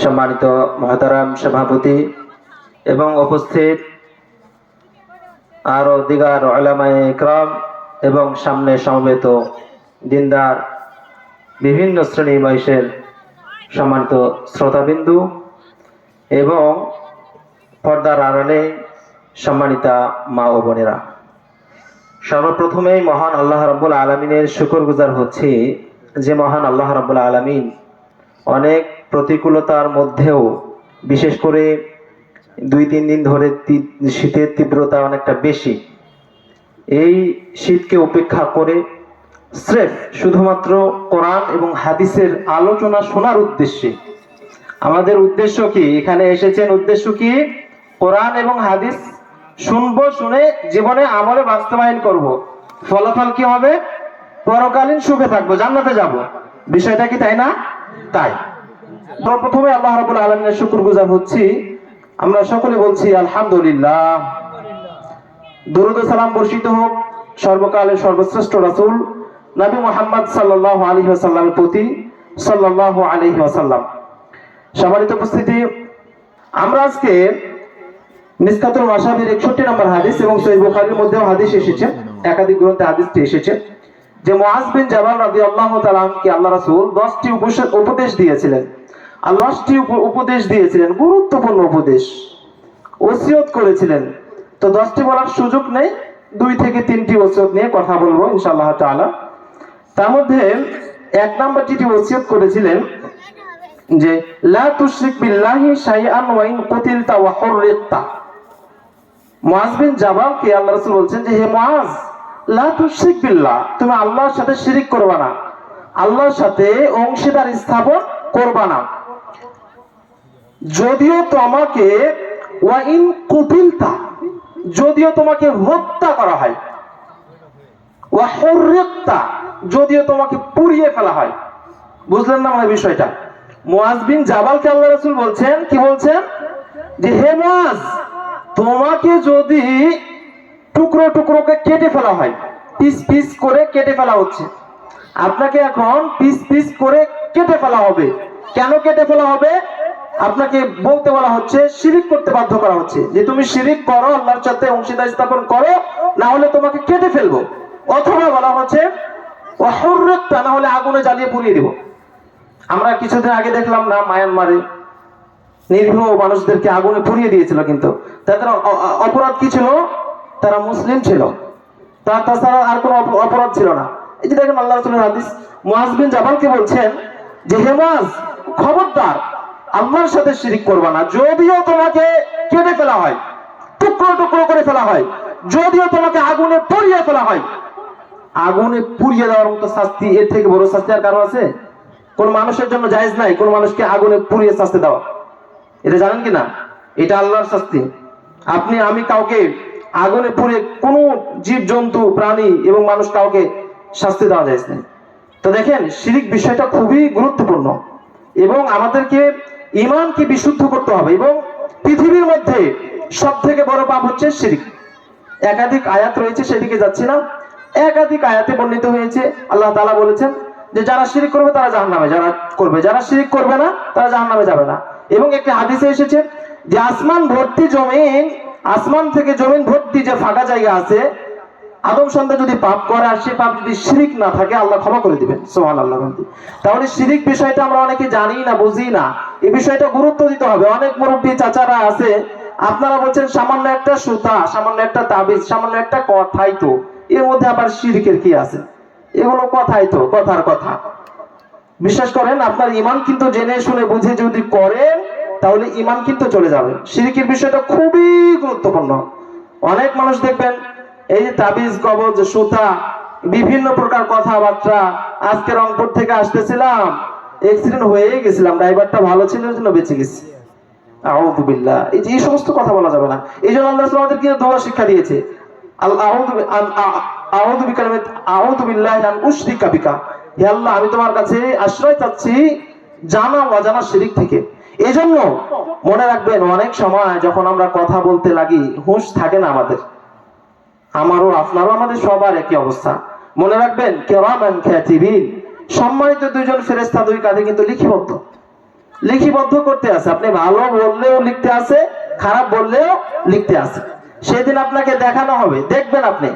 সম্মানিত মহতারাম সভাপতি এবং উপস্থিত আরো দিগার উলামায়ে ইকরাম এবং সামনে সমবেত দিনদার বিভিন্ন শ্রেণী বয়সের সম্মানিত শ্রোতাবিন্দু এবং পর্দার আড়ালে সম্মানিতা মা ও বোনেরা, সর্বপ্রথমেই মহান আল্লাহ রাব্বুল আলামিনের শুকরগুজার হচ্ছি যে মহান আল্লাহ রাব্বুল আলামিন অনেক প্রতিকূলতার মধ্যেও, বিশেষ করে 2-3 দিন ধরে শীতের তীব্রতা অনেকটা বেশি, এই শীতকে উপেক্ষা করে স্রেফ শুধুমাত্র কোরআন এবং হাদিসের আলোচনা শোনার উদ্দেশ্যে, আমাদের উদ্দেশ্য কি, এখানে এসেছেন উদ্দেশ্য কি, কোরআন এবং হাদিস শুনবো, শুনে জীবনে আমলে বাস্তবায়ন করব, ফলাফল কি হবে, পরকালীন সুখে থাকবো, জান্নাতে যাব। বিষয়টা কি তাই না? তাই প্রথমে আল্লাহ রাব্বুল আলামিনের শুকরগুজার হচ্ছি। আমরা সকলে বলছি আলহামদুলিল্লাহ। দরুদ ও সালাম বর্ষিত হোক সর্বকালের সর্বশ্রেষ্ঠ রাসূল নবী মুহাম্মদ সাল্লাল্লাহু আলাইহি ওয়াসাল্লামের প্রতি, সাল্লাল্লাহু আলাইহি ওয়াসাল্লাম। সম্মানিত উপস্থিতি, আমরা আজকে মিসকাতুল মাশাবির 61 নম্বর হাদিস এবং সহিহ বুখারীর মধ্যেও হাদিস এসেছে, একাধিক গ্রন্থে হাদিসটি এসেছে যে মুআজ বিন জাবাল রাদিয়াল্লাহু তাআলা আনহুকে আল্লাহ রাসূল 10টি উপদেশ দিয়েছিলেন। আল্লাহ 10টি উপদেশ দিয়েছিলেন, গুরুত্বপূর্ণ উপদেশ, ওসিয়ত করেছিলেন। তো 10টি বলার সুযোগ নেই, 2 থেকে 3টি ওসিয়ত নিয়ে কথা বলবো ইনশাআল্লাহ তাআলা। তার মধ্যে 1 নম্বর যেটি ওসিয়ত করেছিলেন যে লা তুশরিক বিল্লাহি শাইআন ওয়া ইন কুতিলতা ওয়া হুররিকতা। মুআজ বিন জাবালকে আল্লাহ রাসূল বলছেন যে হে মুআজ, লা তুশরিক বিল্লাহ, তুমি আল্লাহর সাথে শিরিক করবে না, আল্লাহর সাথে অংশীদার স্থাপন করবে না। যদিও তোমাকে ওয়া ইন কুতিলতা, যদিও তোমাকে হত্যা করা হয়, ওয়া হুররিকতা, যদিও তোমাকে পুড়িয়ে ফেলা হয়। বুঝলেন না মানে বিষয়টা? মুআজ বিন জাবালকে আল্লাহ রাসূল বলছেন, কি বলছেন যে হে মুআজ, তোমাকে যদি টুকরো টুকরোকে কেটে ফেলা হয়, পিস পিস করে কেটে ফেলা হচ্ছে, আপনাকে এখন পিস পিস করে কেটে ফেলা হবে। কেন কেটে ফেলা হবে? আপনাকে বলতে বলা হচ্ছে, শিরিক করতে বাধ্য করা হচ্ছে যে তুমি শিরিক করো, আল্লাহর সাথে অংশীদার স্থাপন করো, না হলে তোমাকে কেটে ফেলবো। অথবা বলা হচ্ছে ওয়া হুররিকতা, না হলে আগুনে জ্বালিয়ে পুড়িয়ে দিব। আমরা কিছুদিন আগে দেখলাম না, মায়ানমারে নিরীহ মানুষদেরকে আগুনে পুড়িয়ে দিয়েছিল, কিন্তু তাদের অপরাধ কি ছিল? তারা মুসলিম ছিল, তাছাড়া আর কোনো অপরাধ ছিল না। এই যে দেখেন আল্লাহ রাসূলের হাদিস, মুআজ বিন জাবালকে বলছেন যে হে মুআজ, খবরদার আল্লাহর সাথে শিরিক করবা না। যদিও তোমাকে কেটে ফেলা হয়, টুকরো টুকরো করে ফেলা হয়, যদিও তোমাকে আগুনে পুড়িয়ে ফেলা হয়, আগুনে পুড়িয়ে দেওয়ার মতো শাস্তি, এর থেকে বড় শাস্তি আর কারো আছে? কোন মানুষের জন্য জায়েজ নাই কোন মানুষকে আগুনে পুড়িয়ে শাস্তি দেওয়া। এটা জানেন কি না? এটা আল্লাহর শাস্তি। আপনি আমি কাউকে আগুনে পুড়িয়ে, কোন জীব জন্তু প্রাণী এবং মানুষ কাউকে শাস্তি দেওয়া যায় না। তো দেখেন, শিরিক বিষয়টা খুবই গুরুত্বপূর্ণ এবং আমাদেরকে ঈমানকে বিশুদ্ধ করতে হবে। এবং পৃথিবীর মধ্যে সবথেকে বড় পাপ হচ্ছে শিরিক। একাধিক আয়াত রয়েছে, সেদিকে যাচ্ছি না। একাধিক আয়াতে বর্ণিত হয়েছে, আল্লাহ তাআলা বলেছেন যে যারা শিরিক করবে তারা জাহান্নামে, যারা শিরিক করবে না তারা জাহান্নামে যাবে না। এবং একটি হাদিসে এসেছে যে আসমান ভর্তি জমিন, আসমান থেকে জমিন ভর্তি যে ফাঁকা জায়গা আছে, আদম সন্তান যদি পাপ করে আর সে পাপ যদি শিরিক না থাকে, আল্লাহ ক্ষমা করে দিবেন। সুবহানাল্লাহ। তাহলে শিরিক বিষয়টা আমরা অনেকে জানি না, বুঝি না, এই বিষয়টা গুরুত্ব দিতে হবে। অনেক মুরব্বী চাচারা আছে, আপনারা বলছেন সামান্য একটা সুতা, সামান্য একটা তাবিজ, সামান্য একটা কথাই তো, এর মধ্যে আবার শিরিকের কি আছে? এগুলো কথাই তো, কথার কথা। বিশ্বাস করেন, আপনার ঈমান কিন্তু জেনে শুনে বুঝে যদি করেন, তাহলে ঈমান কিন্তু চলে যাবে। শিরকের বিষয়টা খুবই গুরুত্বপূর্ণ। অনেক মানুষ দেখবেন এই যে তাবিজ, কবজ, সুতা, বিভিন্ন প্রকার কথাবার্তা, আজকে রংপুর থেকে আসতেছিলাম, অ্যাক্সিডেন্ট হয়ে গেছিলাম, ড্রাইভারটা ভালো ছিল এর জন্য বেঁচে গেছি, আউযু বিল্লাহ। এই সমস্ত কথা বলা যাবে না। এই জন্য আল্লাহ রাসূল আমাদেরকে দোয়া শিক্ষা দিয়েছে, আউযু বিল্লাহি আন উশরিকা বিকা, হে আল্লাহ আমি তোমার কাছে আশ্রয় চাচ্ছি জানা অজানা শিরিক থেকে। এজন্য মনে রাখবেন, অনেক সময় যখন আমরা কথা বলতে লাগি, হুঁশ থাকে না আমাদের, আমারও আপনারও, আমাদের সবার একই অবস্থা। মনে রাখবেন, কিরামান কাতিবিন, সম্মানিত দুইজন ফেরেশতা দুই কাঁধে কিন্তু লিখিবদ্ধ। লিখিবদ্ধ করতে আছে। আপনি ভালো বললেও লিখতে আছে, খারাপ বললেও লিখতে আছে। সেদিন আপনাকে দেখানো হবে, দেখবেন আপনি।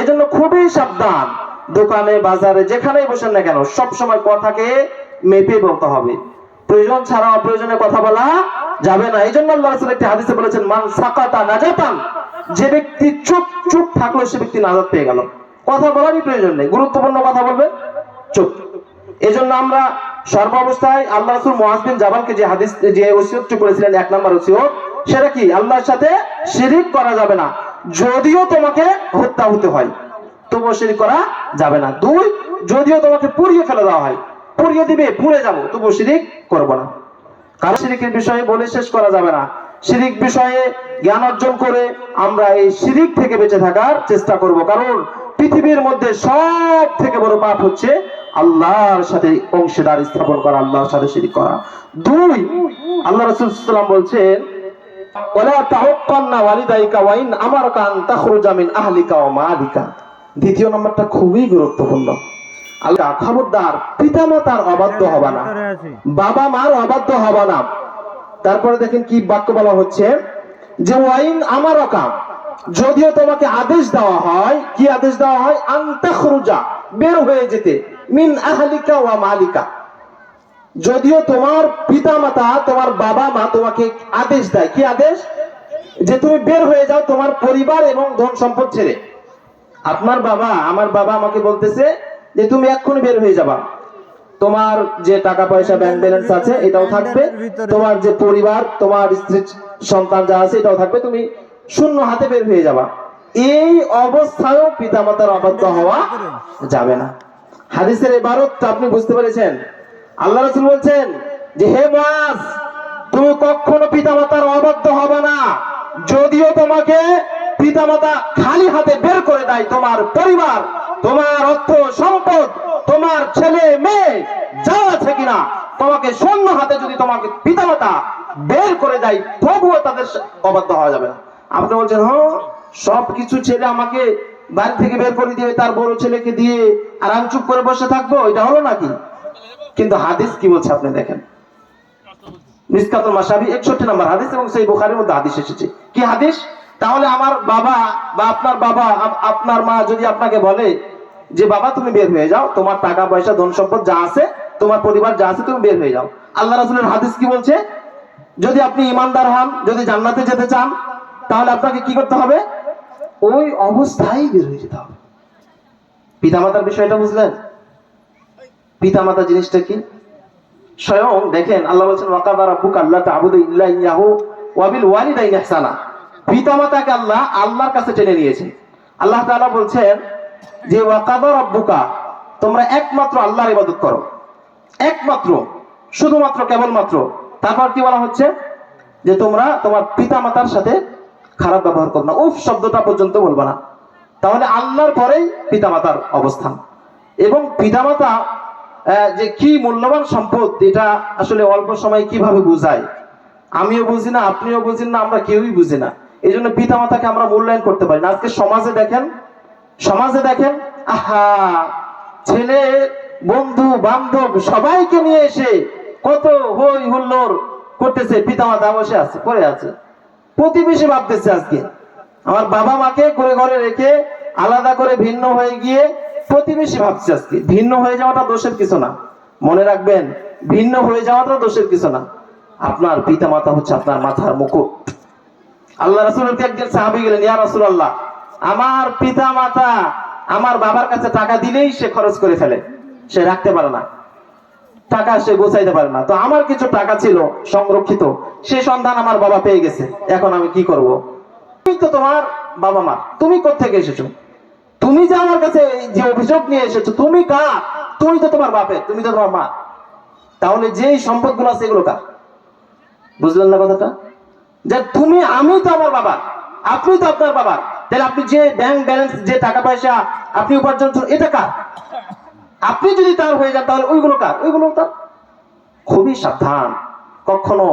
এজন্য খুবই সাবধান। দোকানে বাজারে যেখানেই বসেন না কেন সব সময় কথাকে মেপে বলতে হবে। প্রয়োজন ছাড়া অপ্রয়োজনে কথা বলা যাবে না। এই জন্য আল্লাহ রাসূল একটি হাদিসে বলেছেন, মান সাকাতা নাজাতান, যে ব্যক্তি চুপ চুপ থাকলো সে ব্যক্তি নাজাত পেয়ে গেল। কথা বলারই প্রয়োজন নেই, গুরুত্বপূর্ণ কথা বলবে চুপ। এজন্য আমরা সর্বাবস্থায় আল্লাহ রাসূল মুআয বিন জাবালকে যে হাদিস যে ওসিয়তটি করেছিলেন, 1 নম্বর ওসিয়ত, সেটা কি? আল্লাহর সাথে শিরিক করা যাবে না। যদিও তোমাকে হত্যা হতে হয় তবুও শিরিক করা যাবে না। 2, যদিও তোমাকে পুড়িয়ে ফেলে দেওয়া হয়, পুড়িয়ে দিবে, পুড়ে যাবো, তবুও শিরিক করব না। কারণ শিরিকের বিষয়ে বলে শেষ করা যাবে না। শিরিক বিষয়ে জ্ঞান অর্জন করে আমরা এই শিরিক থেকে বেঁচে থাকার চেষ্টা করব। কারণ পৃথিবীর মধ্যে সব থেকে বড় পাপ হচ্ছে আল্লাহর সাথে অংশীদার স্থাপন করা, আল্লাহর সাথে শিরিক করা। 2, আল্লাহ রাসূল সাল্লাল্লাহু আলাইহি ওয়াসাল্লাম বলছেন, ওয়ালা তাওয়াক্কালনা ওয়ালিদাইকা ওয়া ইন আমারকা আন তাখরুজা মিন আহলিকা ওয়া মালিকা। দ্বিতীয় নম্বরটা খুবই গুরুত্বপূর্ণ। আল্লাহ, খবরদার পিতামাতার অবাধ্য হবা না, বাবা মার অবাধ্য হবা না। তারপরে দেখেন কি বাক্য বলা হচ্ছে, যে ওয়াইন আমারকা, যদিও তোমাকে আদেশ দেওয়া হয়, কি আদেশ দেওয়া হয়? আন তাখরুজা, বের হয়ে যেতে, মিন আহলিকা ওয়া মালিকা, যদিও তোমার পিতামাতা তোমার বাবা মা তোমাকে আদেশ দেয়, কি আদেশ? যে তুমি বের হয়ে যাও তোমার পরিবার এবং ধন সম্পদ ছেড়ে। আপনার বাবা, আমার বাবা আমাকে বলতেছে যে তুমি এক্ষুনি বের হয়ে যাবা, তোমার যে টাকা পয়সা ব্যাংক ব্যালেন্স আছে এটাও থাকবে, তোমার যে পরিবার, তোমার স্ত্রী সন্তান যা আছে এটাও থাকবে, তুমি শূন্য হাতে বের হয়ে যাবা। এই অবস্থায়ও পিতামাতার অবাধ্য হওয়া যাবে না। হাদিসের ইবারতটা আপনি বুঝতে পেরেছেন? আল্লাহ রাসূল বলছেন যে হে মুআজ, তুমি কখনো পিতামাতার অবাধ্য হবে না, যদিও তোমাকে পিতামাতা খালি হাতে বের করে দেয়, তোমার পরিবার, তোমার অর্থ সম্পদ, তোমার ছেলে মেয়ে যা আছে কিনা, তোমাকে শূন্য হাতে যদি তোমাকে পিতামাতা বের করে দেয় তবুও তাদের অবাধ্য হওয়া যাবে না। আপনি বলছেন, হ্যাঁ সবকিছু ছেড়ে আমাকে বাড়ি থেকে বের করে দিয়ে তার বড় ছেলেকে দিয়ে আর আমি চুপ করে বসে থাকবো, এটা হলো নাকি? কিন্তু হাদিস কি বলছে আপনি দেখেন, মিসকাতুল মাসাবি 61 নম্বর হাদিস এবং সহিহ বুখারীর মধ্যে হাদিস এসেছে। কি হাদিস? তাহলে আমার বাবা বা আপনার বাবা, আপনার মা যদি আপনাকে বলে যে বাবা তুমি বের হয়ে যাও, তোমার টাকা পয়সা ধন সম্পদ যা আছে, তোমার পরিবার যা আছে, তুমি বের হয়ে যাও, আল্লাহ রাসূলের হাদিস কি বলছে? যদি আপনি ঈমানদার হন, যদি জান্নাতে যেতে চান, তাহলে আপনাকে কি করতে হবে? ওই অবস্থায় বের হয়ে যেতে হবে। পিতামাতার বিষয়টা বুঝলেন? পিতামাতা জিনিসটা কি? স্বয়ং দেখেন আল্লাহ বলছেন, ওয়াকাদা রাব্বুকা আল্লা তা'বুদু ইল্লা ইয়াহু ওয়া বিল ওয়ালিদাইনি ইহসানা। পিতামাতাকে আল্লাহ আল্লাহর কাছে টেনে নিয়েছেন। আল্লাহ তাআলা বলছেন যে ওয়াকাদা রাব্বুকা, তোমরা একমাত্র আল্লাহর ইবাদত করো, একমাত্র, শুধুমাত্র, কেবলমাত্র। তারপর কি বলা হচ্ছে? যে তোমরা তোমার পিতামাতার সাথে খারাপ ব্যবহার করো না, উফ শব্দটা পর্যন্ত বলবা না। তাহলে আল্লাহর পরেই পিতামাতার অবস্থান। এবং পিতামাতা যে কি মূল্যবান সম্পদ, এটা আসলে অল্প সময় কিভাবে বুঝায় আমিও বুঝি না, আপনিও বুঝেন না, আমরা কেউই বুঝি না। এই জন্য পিতামাতাকে আমরা মূল্যায়ন করতে পারি না। আজকে সমাজে দেখেন, আহা, ছেলে বন্ধু বান্ধব সবাইকে নিয়ে এসে কত হই হুল্লোড় করতেছে, পিতামাতা বসে আছে, পড়ে আছে। প্রতিবেশী ভাবতেছে আজকে আমার বাবা মাকে করে ঘরে রেখে আলাদা করে ভিন্ন হয়ে গিয়ে প্রতিবেশী ভাবছে আজকে। ভিন্ন হয়ে যাওয়াটা দোষের কিছু না, মনে রাখবেন, ভিন্ন হয়ে যাওয়াটা দোষের কিছু না। আপনার পিতামাতা হচ্ছে আপনার মাথার মুকুট। আল্লাহ রাসূলকে একজন সাহাবী গেলেন, ইয়া রাসূলুল্লাহ, আমার পিতামাতা আমার বাবার কাছে টাকা দিলেই সে খরচ করে ফেলে, সে রাখতে পারে না, টাকা সে গোছাইতে পারে না। তো আমার কিছু টাকা ছিল সংরক্ষিত, সে সন্ধান আমার বাবা পেয়ে গেছে, এখন আমি কি করব? তুমি তো তোমার বাবা মা, তুমি কোত্থেকে এসেছো? তুমি যে আমার কাছে যে অভিযোগ নিয়ে এসেছো, তুমি কার? তুমি তো তোমার বাপের, তুমি তো তোমার মা। তাহলে যেই সম্পদগুলো আছে এগুলো কার? বুঝলেন না কথাটা? যে তুমি, আমি তো আমার বাবা, আপনি তো আপনার বাবা, তাহলে আপনি যে ব্যাংক ব্যালেন্স, যে টাকা পয়সা আপনি উপার্জন, এটা কার? আপনি যদি তার হয়ে যান তাহলে ওইগুলো কার? ওইগুলো তার। খুবই সাবধান। কখনো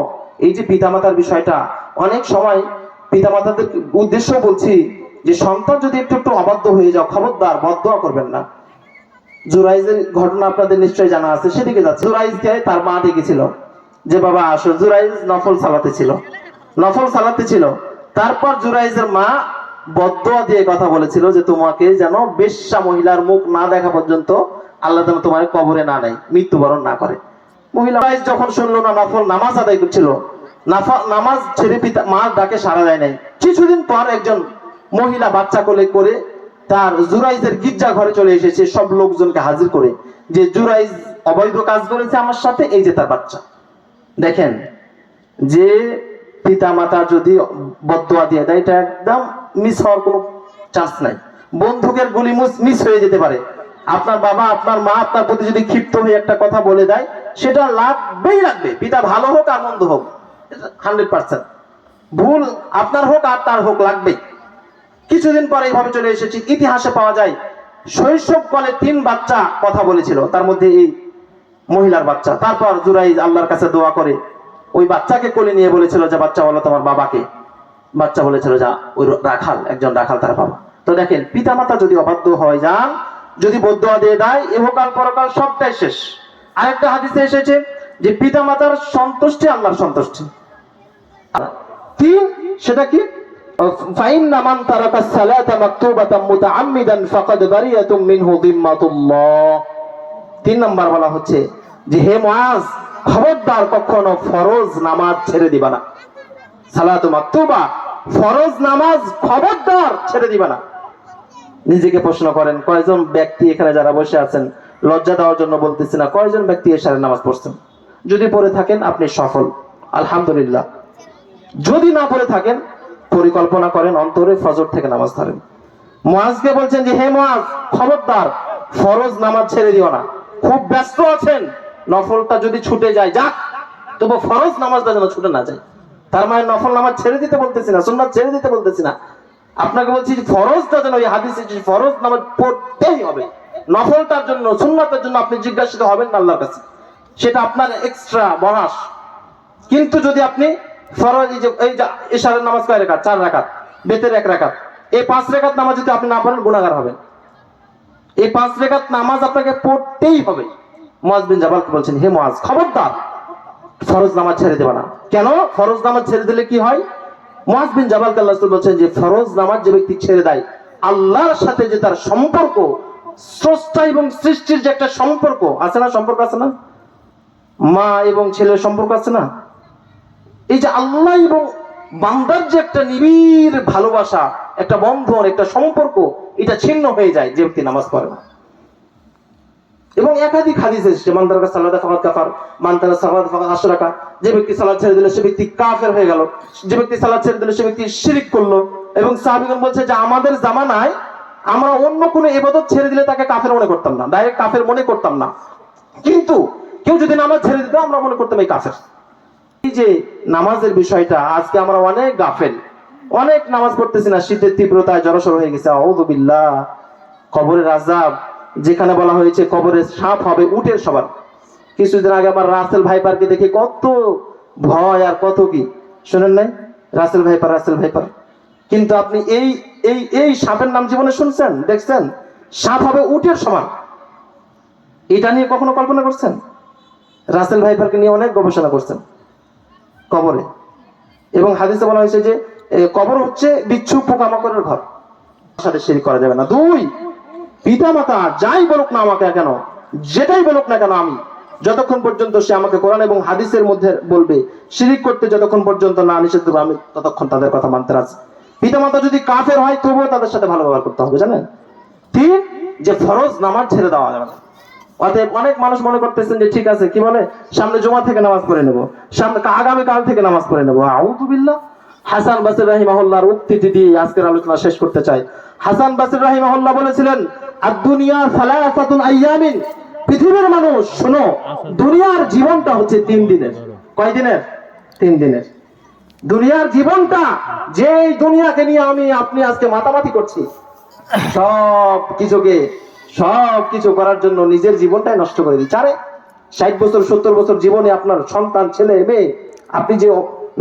এই যে পিতামাতার বিষয়টা, অনেক সময় পিতামাতাদের উদ্দেশ্য বলছি যে সন্তান যদি একটু একটু অবাধ্য হয়ে যাও, খবরদার বদদোয়া করবেন না। জুরাইজের ঘটনা আপনাদের নিশ্চয়ই জানা আছে, সেদিকে যাচ্ছে। জুরাইজকে তার মা ডেকেছিল যে বাবা আসো। জুরাইজ নফল সালাতে ছিল। তারপর জুরাইজের মা বদদুয়া দিয়ে কথা বলেছিল যে তোমাকে যেন বেশ্যা মহিলার মুখ না দেখা পর্যন্ত আল্লাহ যেন তোমার কবরে না নেয়, মৃত্যুবরণ না করে। মহিলা যখন শুনলো না নফল নামাজ আদায় করছিল, নামাজ ছেড়ে পিতা মার ডাকে সাড়া দেয় নাই। কিছুদিন পর একজন মহিলা বাচ্চা কোলে করে তার জুরাইজের গির্জা ঘরে চলে এসেছে, সব লোকজনকে হাজির করে যে জুরাইজ অবৈধ কাজ করেছে আমার সাথে, এই যে তার বাচ্চা। দেখেন যে পিতা মাতা যদি বদদুয়া দিয়ে দেয় এটা একদম মিস হওয়ার কোনো চান্স নাই। বন্দুকের গুলি মিস হয়ে যেতে পারে। আপনার বাবা আপনার মা আপনার প্রতি যদি ক্ষিপ্ত হয়ে একটা কথা বলে দেয় সেটা লাগবেই লাগবে, পিতা ভালো হোক আর মন্দ হোক, 100% ভুল আপনার হোক আর তার হোক লাগবেই। কিছুদিন পরে এইভাবে চলে এসেছি। ইতিহাসে পাওয়া যায় শৈশবকালে 3 বাচ্চা কথা বলেছিল, তার মধ্যে এই মহিলার বাচ্চা। তারপর জুরাইজ আল্লাহর কাছে দোয়া করে ওই বাচ্চাকে কোলে নিয়ে বলেছিল যে বাচ্চা বলো তোমার বাবাকে। বাচ্চা বলেছিল যা ওই রাখাল, একজন রাখাল তার বাবা। তো দেখেন পিতা মাতা যদি অবাধ্য হয় যান, যদি বদদুয়া দিয়ে দেয়, ইহকাল পরকাল সবটাই শেষ। আরেকটা হাদিসে এসেছে যে পিতা মাতার সন্তুষ্টি আল্লাহর সন্তুষ্টি। 3 সেটা কি? ফাইন্না মান তারাকা সালাতা মাকতুবাতাম মুতাআম্মিদান ফাকাদ বারিয়াতুম মিনহু যিম্মাতুল্লাহ। 3 নাম্বার বলা হচ্ছে যে হে মুআজ, খবরদার কখনো ফরজ নামাজ ছেড়ে দিবা না। সালাতু মাকতুবা, ফরজ নামাজ খবরদার ছেড়ে দিবা না। নিজেকে প্রশ্ন করেন কয়জন ব্যক্তি এখানে যারা বসে আছেন, লজ্জা দেওয়ার জন্য বলতেছি না, কয়জন ব্যক্তি এশারের নামাজ পড়ছেন? যদি পড়ে থাকেন আপনি সফল, আলহামদুলিল্লাহ। যদি না পড়ে থাকেন পরিকল্পনা করেন অন্তরে ফজর থেকে নামাজ ধরেন। মুআজকে বলছেন যে হে মুআজ, খবরদার ফরজ নামাজ ছেড়ে দিও না। খুব ব্যস্ত আছেন, নফলটা যদি ছুটে যায় যাক, তবু ফরজ নামাজটা যেন ছুটে না যায়। তার মানে নফল নামাজ ছেড়ে দিতে বলতেছি না, সুন্নাত ছেড়ে দিতে বলতেছি না, আপনাকে বলছি ফরজটা যেন ওই হাদিসে ফরজ নামাজ পড়তেই হবে। নফলটার জন্য সুন্নাতের জন্য আপনি জিজ্ঞাসিত হবেন না আল্লাহর কাছে, সেটা আপনার এক্সট্রা বোনাস। কিন্তু যদি আপনি ফরজ এই যে ইশারের নামাজ কয় রাকাত? 4 রাকাত, বেতের 1 রাকাত, এই 5 রাকাত নামাজ যদি আপনি না পড়েন গুনাহগার হবেন। এই 5 রাকাত নামাজ আপনাকে পড়তেই হবে। মুআজ বিন জাবালকে বলছেন হে মুআজ, খবরদার ফরজ নামাজ ছেড়ে দেবা না। কেন? ফরজ নামাজ ছেড়ে দিলে কি হয়? মুআজ বিন জাবালকে আল্লাহ রাসূল বলেন যে ফরজ নামাজ যে ব্যক্তি ছেড়ে দেয়, আল্লাহর সাথে যে তার সম্পর্ক, স্রষ্টা এবং সৃষ্টির যে একটা সম্পর্ক আছে না, সম্পর্ক আছে না, মা এবং ছেলের সম্পর্ক আছে না, এই যে আল্লাহ এবং বান্দার যে একটা নিবিড় ভালোবাসা, একটা বন্ধন, একটা সম্পর্ক, এটা ছিন্ন হয়ে যায় যে ব্যক্তি নামাজ পড়ে না। এবং একাধিক হাদিস এসেছে মান তারাকা সালাতা ফাকাদ কাফার, মান তারাকা সালাতা ফাকাদ আশরাকা। যে ব্যক্তি সালাত ছেড়ে দিল সে ব্যক্তি কাফের হয়ে গেল, যে ব্যক্তি সালাত ছেড়ে দিল সে ব্যক্তি শিরক করলো। এবং সাহাবীগণ বলছে যে আমাদের জামানায় আমরা অন্য কোনো ইবাদত ছেড়ে দিলে তাকে কাফের মনে করতাম না, ডাইরেক্ট কাফের মনে করতাম না, কিন্তু কেউ যদি নামাজ ছেড়ে দিত আমরা মনে করতাম এই কাফের। এই যে নামাজের বিষয়টা আজকে আমরা অনেক গাফেল, অনেক নামাজ পড়তেছি না, শীতের তীব্রতায় জড়সড় হয়ে গেছে। আউযু বিল্লাহ। কবরের আযাব, যেখানে বলা হয়েছে কবরে সাপ হবে উটের সবার। কিছুদিন আগে আমার রাসেল ভাইপারকে দেখে কত ভয় আর কত কি, শুনেন নাই? Russell viper. কিন্তু আপনি এই এই এই সাপের নাম জীবনে শুনছেন, দেখছেন? সাপ হবে উটের সমান, এটা নিয়ে কখনো কল্পনা করছেন? রাসেল ভাইপারকে নিয়ে অনেক গবেষণা করছেন কবরে। এবং হাদিসে বলা হয়েছে যে কবর হচ্ছে বিচ্ছু পোকামাকড়ের ঘর, সাথে শিরক করা যাবে না। 2, পিতা মাতা যাই বলুক না আমাকে কেন, যেটাই বলুক না কেন, আমি যতক্ষণ পর্যন্ত সে আমাকে কোরআন এবং হাদিসের মধ্যে বলবে, শিরক করতে যতক্ষণ পর্যন্ত না নিষেধ করবে, আমি ততক্ষণ তাদের কথা মানতে রাজি। পিতা মাতা যদি কাফের হয় তবুও তাদের সাথে ভালো ব্যবহার করতে হবে, জানেন? 3, যে ফরজ নামাজ ছেড়ে দেওয়া যাবে না। অতএব অনেক মানুষ মনে করতেছেন যে ঠিক আছে, কি বলে, সামনে জুমা থেকে নামাজ পড়ে নেবো, সামনে আগামী কাল থেকে নামাজ পড়ে নেবো। আউযু বিল্লাহ। হাসান বাসরী রাহিমাহুল্লাহর উক্তিটি দিয়ে আজকের আলোচনা শেষ করতে চাই। হাসান বাসরী রাহিমাহুল্লাহ বলেছিলেন আদ-দুনিয়া সালাসাতুন আইয়ামিন, পৃথিবীর মানুষ শোনো, দুনিয়ার জীবনটা হচ্ছে 3 দিনের। কয় দিনের? 3 দিনের। দুনিয়ার জীবনটা, যে দুনিয়াকে নিয়ে আমি আপনি আজকে মাতামাতি করছি, সব কিছু করার জন্য নিজের জীবনটাই নষ্ট করে দিচ্ছে। আরে 60 বছর 70 বছর জীবনে আপনার সন্তান, ছেলে মেয়ে, আপনি যে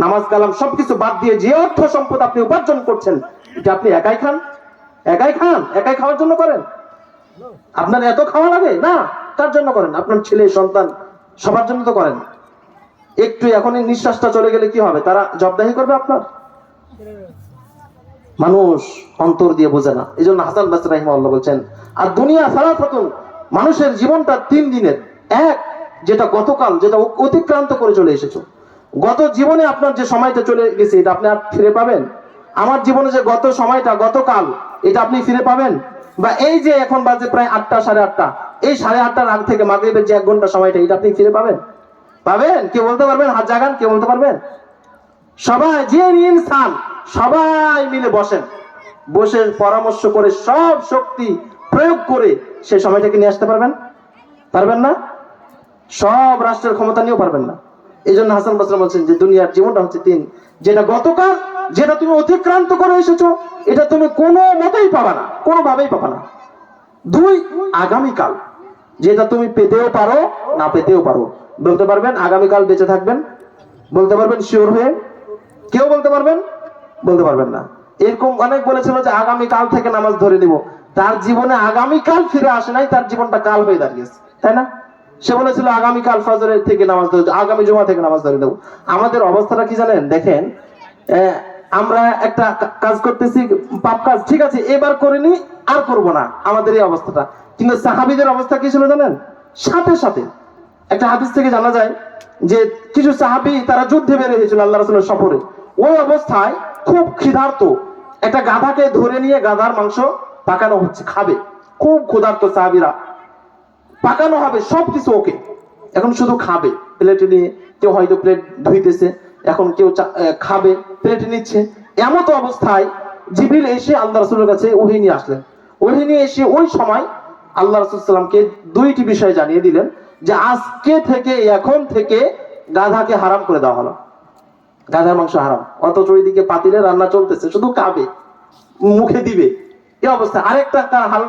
নামাজ কালাম সবকিছু বাদ দিয়ে যে অর্থ সম্পদ আপনি উপার্জন করছেন, এটা আপনি একাই খান? একাই খাওয়ার জন্য করেন? আপনার এত খাওয়া লাগে না? কার জন্য করেন? আপনার ছেলে সন্তান সবার জন্য তো করেন। একটু এখনই নিঃশ্বাসটা চলে গেলে কি হবে? তারা জবাবদিহি করবে আপনার? মানুষ অন্তর দিয়ে বোঝে না। এই জন্য হাসান বাসরী রাহিমাহুল্লাহ বলছেন, আর দুনিয়া সালাসাতুন, মানুষের জীবনটা 3 দিনের। এক, যেটা গতকাল, যেটা অতিক্রান্ত করে চলে এসেছো। গত জীবনে আপনার যে সময়টা চলে গেছে, এটা আপনি আর ফিরে পাবেন? আমার জীবনে যে গত সময়টা, গতকাল, এটা আপনি ফিরে পাবেন? বা এই যে এখন বাজে প্রায় 8টা, 8:30, এই 8:30টার আগ থেকে মাগরিবের যে 1 ঘন্টা সময়টা, এটা আপনি ফিরে পাবেন? পাবেন? কেউ বলতে পারবেন? হাত জাগান, কেউ বলতে পারবেন? সবাই, যে ইনসান, সবাই মিলে বসেন, বসে পরামর্শ করে সব শক্তি প্রয়োগ করে সেই সময়টাকে নিয়ে আসতে পারবেন? পারবেন না? সব রাষ্ট্রের ক্ষমতা নিয়েও পারবেন না। এই জন্য হাসান বাসরী বলছেন যে দুনিয়ার জীবনটা হচ্ছে 3, যেটা গতকাল, যেটা তুমি অতিক্রান্ত করে এসেছো, এটা তুমি কোনো মতেই পাবা না, কোনোভাবেই পাবা না। 2, আগামীকাল, যেটা তুমি পেতেও পারো, না পেতেও পারো। বলতে পারবেন আগামীকাল বেঁচে থাকবেন? বলতে পারবেন শিওর হয়ে? কেউ বলতে পারবেন? বলতে পারবেন না। এরকম অনেক বলেছিল যে আগামীকাল থেকে নামাজ ধরে দিব, তার জীবনে আগামীকাল ফিরে আসে নাই, তার জীবনটা কাল হয়ে দাঁড়িয়েছে, তাই না? সে বলেছিল আগামীকাল ফজরের থেকে নামাজ ধরে, আগামী জুমা থেকে নামাজ ধরে দেবো। আমাদের অবস্থাটা কি জানেন? দেখেন, আমরা একটা কাজ করতেছি, পাপ কাজ, ঠিক আছে, এবার করিনি, আর করব না, আমাদের এই অবস্থাটা। কিন্তু সাহাবীদের অবস্থা কি ছিল জানেন? সাথে সাথে একটা হাদিস থেকে জানা যায় যে কিছু সাহাবী তারা যুদ্ধে বের হয়েছিল আল্লাহ রাসূলের সফরে। ওই অবস্থায় খুব ক্ষুধার্ত, একটা গাধাকে ধরে নিয়ে গাধার মাংস পাকানো হচ্ছে, খাবে। খুব ক্ষুধার্ত সাহাবীরা, পাকানো হবে সবকিছু ওকে, এখন শুধু খাবে। প্লেটে নিয়ে কেউ হয়তো প্লেট ধুইতেছে, এখন কেউ খাবে, প্লেটে নিচ্ছে। এমত অবস্থায় জিবরিল এসে আল্লাহ রাসূলের কাছে ওহী নিয়ে আসলেন। ওহী নিয়ে এসে ওই সময় আল্লাহ রাসূল সাল্লাল্লাহু আলাইহি ওয়াসাল্লামকে 2টি বিষয় জানিয়ে দিলেন যে আজকে থেকে, এখন থেকে গাধাকে হারাম করে দেওয়া হলো, গাধার মাংস হারাম। অথচ ওইদিকে পাতিলে রান্না চলতেছে, শুধু খাবে, মুখে দিবে, এই অবস্থা। আরেকটা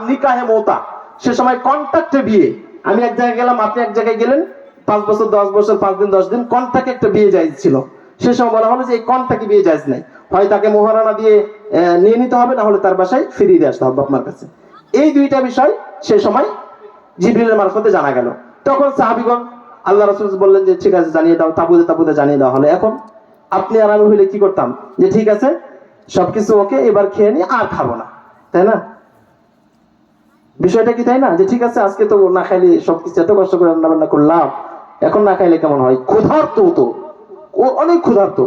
নিকাহে মওতা, সে সময় কন্ট্রাক্টে বিয়ে। আমি এক জায়গায় গেলাম, আপনি এক জায়গায় গেলেন, 5 বছর 10 বছর, 5 দিন 10 দিন কন্ট্রাক্টে একটা বিয়ে জায়েজ ছিল। সে সময় বলা হলো যে এই কন্ট্রাক্টে বিয়ে জায়েজ নাই, হয় তাকে মোহরানা দিয়ে নিয়ে নিতে হবে, না হলে তার বাসায় ফিরিয়ে দিয়ে আসতে হবে আপনার কাছে। এই 2টা বিষয় সে সময় জিবরিলের মারফতে জানা গেল। তখন সাহাবীগণ আল্লাহ রাসূল বললেন যে ঠিক আছে, জানিয়ে দাও। তাবুতে জানিয়ে দেওয়া হলো। এখন আপনি আর আমি হইলে কি করতাম? যে ঠিক আছে, সবকিছু ওকে, এবার খেয়ে নি, আর খাবো না, তাই না? বিষয়টা কি তাই না? যে ঠিক আছে, আজকে তো না খাইলে, সবকিছু এত কষ্ট করে রান্না বান্না করলাম, এখন না খাইলে কেমন হয়? ক্ষুধার্ত তো, ও অনেক ক্ষুধার্ত।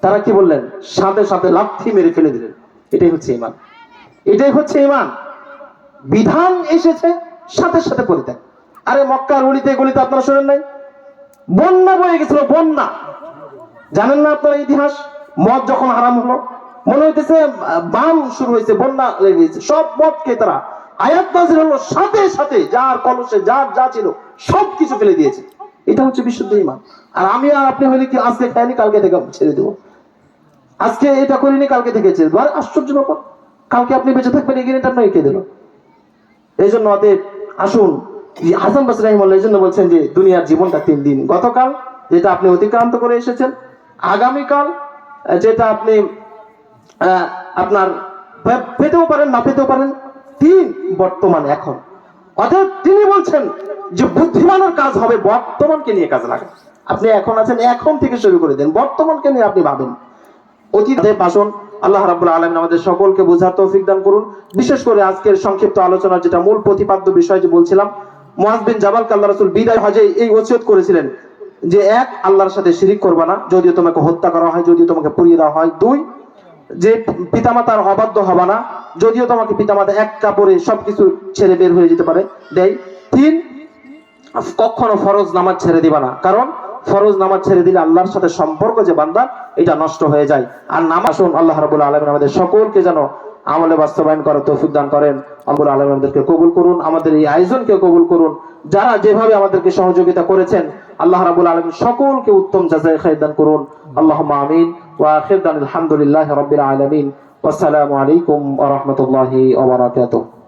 তারা কি বললেন? সাথে সাথে লাথি মেরে ফেলে দিলেন। এটাই হচ্ছে ঈমান, এটাই হচ্ছে ঈমান। বিধান এসেছে, সাথে সাথে পরিত্যাগ। আরে মক্কার অলিতে গলিতে আপনারা শুনেন নাই? বন্যা বয়ে গেছিল, বন্যা। জানেন না আপনারা ইতিহাস? মদ যখন হারাম হলো, মনে হইতেছে বাম শুরু হয়েছে, বন্যা লেগে গেছে, সব মদকে তারা, আয়াত নাযিল হলো, সাথে সাথে যার কলসে যার যা ছিল সবকিছু ফেলে দিয়েছে। এটা হচ্ছে বিশুদ্ধ ঈমান। আর আমি আর আপনি হইলে কি আজকে খাইনি, কালকে থেকে ছেড়ে দেবো, আজকে এটা করিনি, কালকে থেকে ছেড়ে দেবো। আর আশ্চর্য ব্যাপার, কালকে আপনি বেঁচে থাকবেন এই গ্যারান্টি আপনাকে কে দিল? এই জন্য অতএব আসুন, হাসান বাসরী রাহিমাহুল্লাহ এই জন্য বলছেন যে দুনিয়ার জীবনটা 3 দিন। গতকাল, যেটা আপনি অতিক্রান্ত করে এসেছেন, আগামীকাল, যেটা আপনি আপনার পেতেও পারেন, না পেতেও পারেন, 3 বর্তমান, এখন। অতএব তিনি বলছেন যে বুদ্ধিমানের কাজ হবে বর্তমানকে নিয়ে কাজ লাগা। আপনি এখন আছেন, এখন থেকে শুরু করে দেন, বর্তমানকে নিয়ে আপনি ভাবেন। অতীতে ভাষণ। আল্লাহ রাব্বুল আলামিন আমাদের সকলকে বোঝার তৌফিক দান করুন। বিশেষ করে আজকের সংক্ষিপ্ত আলোচনার যেটা মূল প্রতিপাদ্য বিষয় যে বলছিলাম, মুআয বিন জাবালকে আল্লাহ রাসূল বিদায় হজে এই ওসিয়ত করেছিলেন যে 1, আল্লাহর সাথে শিরিক করবা না, যদিও তোমাকে হত্যা করা হয়, যদিও তোমাকে পুড়িয়ে দেওয়া হয়। 2, যে পিতামাতার অবাধ্য হবা না, যদিও তোমাকে পিতামাতা এক কাপড়ে সবকিছু ছেড়ে বের হয়ে যেতে পারে, দেয়। 3, কখনো ফরজ নামাজ ছেড়ে দিবা না, কারণ ফরজ নামাজ ছেড়ে দিলে আল্লাহর সাথে সম্পর্ক যে বান্দার, এটা নষ্ট হয়ে যায়। আর নামাজ, আল্লাহ রাব্বুল আলামিন আমাদের সকলকে যেন আমলে বাস্তবায়ন করার তৌফিক দান করেন। আল্লাহ আলামিন আমাদেরকে কবুল করুন, আমাদের এই আয়োজনকে কবুল করুন। যারা যেভাবে আমাদেরকে সহযোগিতা করেছেন, আল্লাহ রাব্বুল আলামিন সকলকে উত্তম জাযায়ে খায়র দান করুন। আল্লাহুম্মা আমিন। ওয়া আখিরু দাওয়ানা আলহামদুলিল্লাহি রাব্বিল আলামিন। ওয়াসসালামু আলাইকুম ওয়া রাহমাতুল্লাহি ওয়া বারাকাতুহু।